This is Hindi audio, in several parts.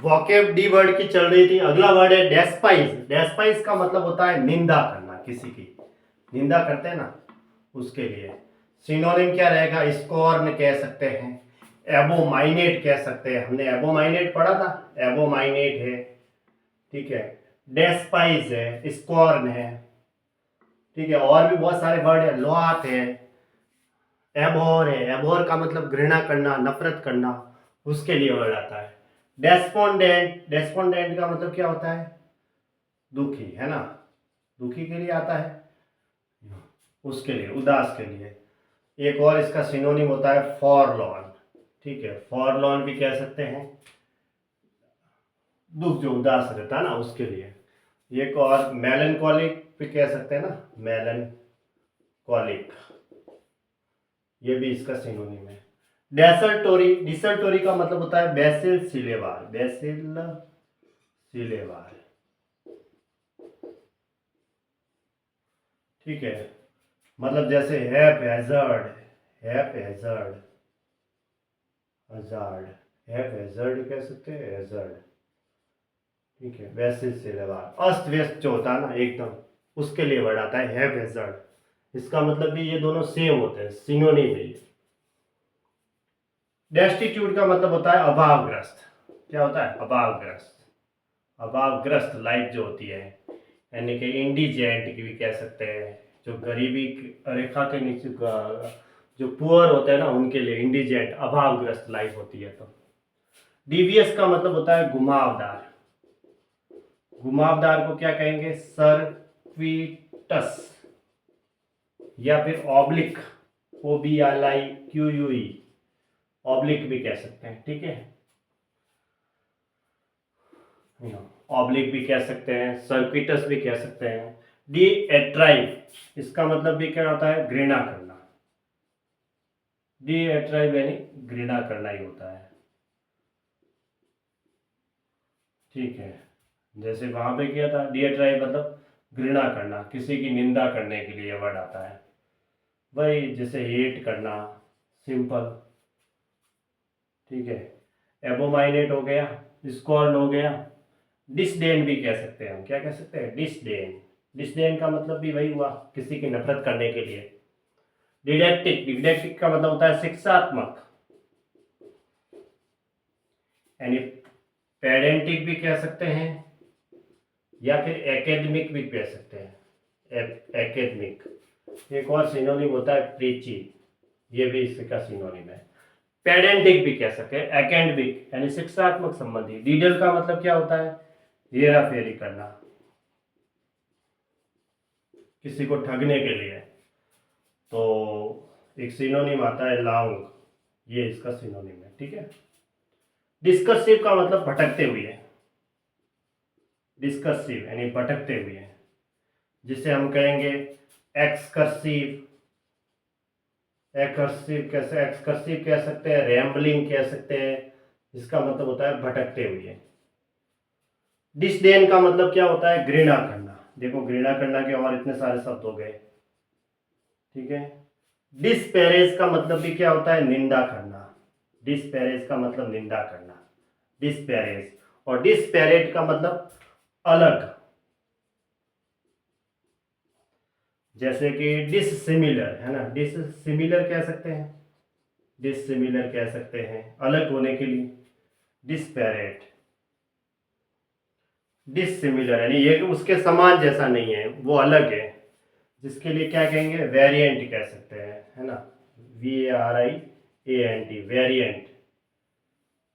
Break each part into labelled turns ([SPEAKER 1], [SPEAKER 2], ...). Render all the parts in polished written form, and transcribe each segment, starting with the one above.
[SPEAKER 1] वोकेब डी वर्ड की चल रही थी। अगला वर्ड है डेस्पाइज। डेस्पाइज का मतलब होता है निंदा करना, किसी की निंदा करते हैं ना, उसके लिए। सिनोनिम क्या रहेगा? स्कॉर्न कह सकते हैं, एबोमाइनेट कह सकते हैं। हमने एबोमाइनेट पढ़ा था, एबोमाइनेट है, ठीक है। डेस्पाइज है, स्कॉर्न है, ठीक है। और भी बहुत सारे वर्ड है, लोआथ है, एबोर है। एबोर का मतलब घृणा करना, नफरत करना, उसके लिए वर्ड आता है। डेस्पोंडेंट, डेस्पोंडेंट का मतलब क्या होता है? दुखी, है ना, दुखी के लिए आता है, उसके लिए, उदास के लिए। एक और इसका सिनोनिम होता है फॉरलॉन, ठीक है। फॉरलॉन भी कह सकते हैं, दुख जो उदास रहता है ना, उसके लिए। एक और मेलनकॉलिक भी कह सकते हैं ना, मेलनकॉलिक, ये भी इसका सिनोनिम है। डेसल्टोरी, डिसल्टोरी का मतलब होता है बेसिल सिलेवार, बेसिल सिलेवार, ठीक है। मतलब जैसे हैप हैजर्ड, हैप हैजर्ड, हजार्ड, हैप हैजर्ड कह सकते हैं, हैजर्ड, ठीक है। बेसिल सिलेवार, अस्त व्यस्त जो होता है ना एकदम, उसके लिए वर्ड आता है हैप हैजर्ड। इसका मतलब भी ये दोनों सेम होते हैं, सिनोनिम है। डेस्टिट्यूट का मतलब होता है अभावग्रस्त। क्या होता है? अभावग्रस्त, अभावग्रस्त लाइफ जो होती है, यानी कि इंडिजेंट की भी कह सकते हैं, जो गरीबी रेखा के नीचे जो पुअर होते हैं ना, उनके लिए इंडिजेंट, अभावग्रस्त लाइफ होती है। तो डीवियस का मतलब होता है घुमावदार। घुमावदार को क्या कहेंगे? सर्क्विटस, या फिर ऑब्लिक, OBLIQUE, ऑब्लिक भी कह सकते हैं, ठीक है। ऑब्लिक भी कह सकते हैं, सर्किटस भी कह सकते हैं। डी एट्राइव, इसका मतलब भी क्या होता है? घृणा करना। डी एट्राइव यानी घृणा करना ही होता है, ठीक है। जैसे वहां पे किया था, डी एट्राइव मतलब घृणा करना, किसी की निंदा करने के लिए वर्ड आता है। वही जैसे हेट करना, सिंपल, ठीक है। एबोमाइनेट हो गया, स्कॉर्न हो गया। डिसडेन भी कह सकते हैं हम, क्या कह सकते हैं? डिसडेन। डिसडेन का मतलब भी वही हुआ, किसी की नफरत करने के लिए। डिडैक्टिक, डिडैक्टिक का मतलब होता है शिक्षात्मक, यानी पेडेंटिक भी कह सकते हैं, या फिर एकेडमिक भी कह सकते हैं, एकेडमिक। एक और सिनोनिम होता है प्रीची, ये भी इसका सिनोनिम है। पेडेंटिक भी कह सकते हैं, एकेडमिक यानी शिक्षात्मक संबंधी। डीडल का मतलब क्या होता है? हेरा फेरी करना, किसी को ठगने के लिए। तो एक सिनोनिम आता है लाउंग, ये इसका सिनोनिम है, ठीक है। डिस्कर्सिव का मतलब भटकते हुए, डिस्कर्सिव यानी भटकते हुए, जिसे हम कहेंगे एक्सकर्सिव। एक्सकर्सिव कह सकते हैं, रैम्बलिंग कह सकते हैं। इसका मतलब होता है भटकते हुए। डिसडेन का मतलब क्या होता है? घृणा करना। देखो, घृणा करना के और इतने सारे शब्द हो गए, ठीक है। डिस्पैरेज का मतलब भी क्या होता है? निंदा करना। डिस्पैरेज का मतलब निंदा करना, डिस्पैरेज। और डिस्पैरेट का मतलब अलग, जैसे कि डिससिमिलर, है ना, डिससिमिलर कह सकते हैं, डिससिमिलर कह सकते हैं अलग होने के लिए। डिस्पैरेट, डिससिमिलर यानी ये उसके समान जैसा नहीं है, वो अलग है, जिसके लिए क्या कहेंगे? वेरिएंट कह सकते हैं, है ना, VARIANT, वेरिएंट,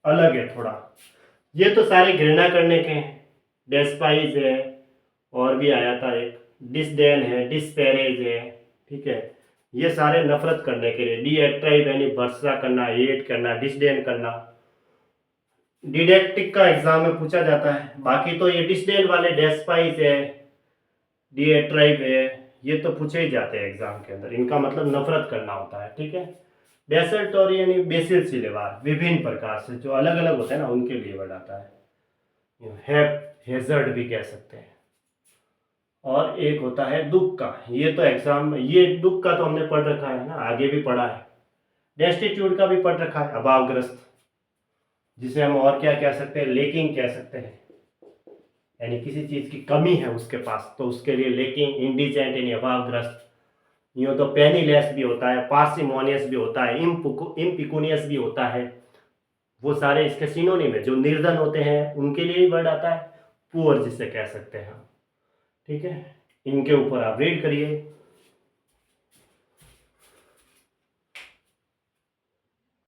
[SPEAKER 1] अलग है थोड़ा। ये तो सारे घृणा करने के हैं। डेस्पाइज है, और भी आया था एक, डिसडेन है, डिस्पैरेज है, ठीक है। ये सारे नफरत करने के लिए। डी एट्राइव यानी वर्षा करना, हेट करना, डिसडेन करना। डिडेक्टिक का एग्जाम में पूछा जाता है। बाकी तो ये डिसडेन वाले, डेस्पाइज है, डी एट्राइव है, ये तो पूछे ही जाते हैं एग्जाम के अंदर। इनका मतलब नफरत करना होता है, ठीक है। डेसल्टोरी यानी बेसिल सिलेवार, विभिन्न प्रकार से जो अलग अलग होते हैं ना, उनके लिए वर्ड आता है। हैप हेजर्ड भी कह सकते हैं। और एक होता है दुख का, ये तो एग्जाम में, ये दुख का तो हमने पढ़ रखा है ना, आगे भी पढ़ा है। डेस्टिट्यूट का भी पढ़ रखा है, अभावग्रस्त। जिसे हम और क्या कह सकते हैं, लेकिंग कह सकते हैं, यानी किसी चीज की कमी है उसके पास, तो उसके लिए लेकिंग, इंडिजेंट यानी अभावग्रस्त। यूँ तो पेनीलेस भी होता है, पार्सिमोनियस भी होता है, इम्पिकुनियस भी होता है, वो सारे इसके सिनोनिम है। जो निर्धन होते हैं उनके लिए ही वर्ड आता है, पुअर जिसे कह सकते हैं हम। ठीक है, इनके ऊपर आप रीड करिए।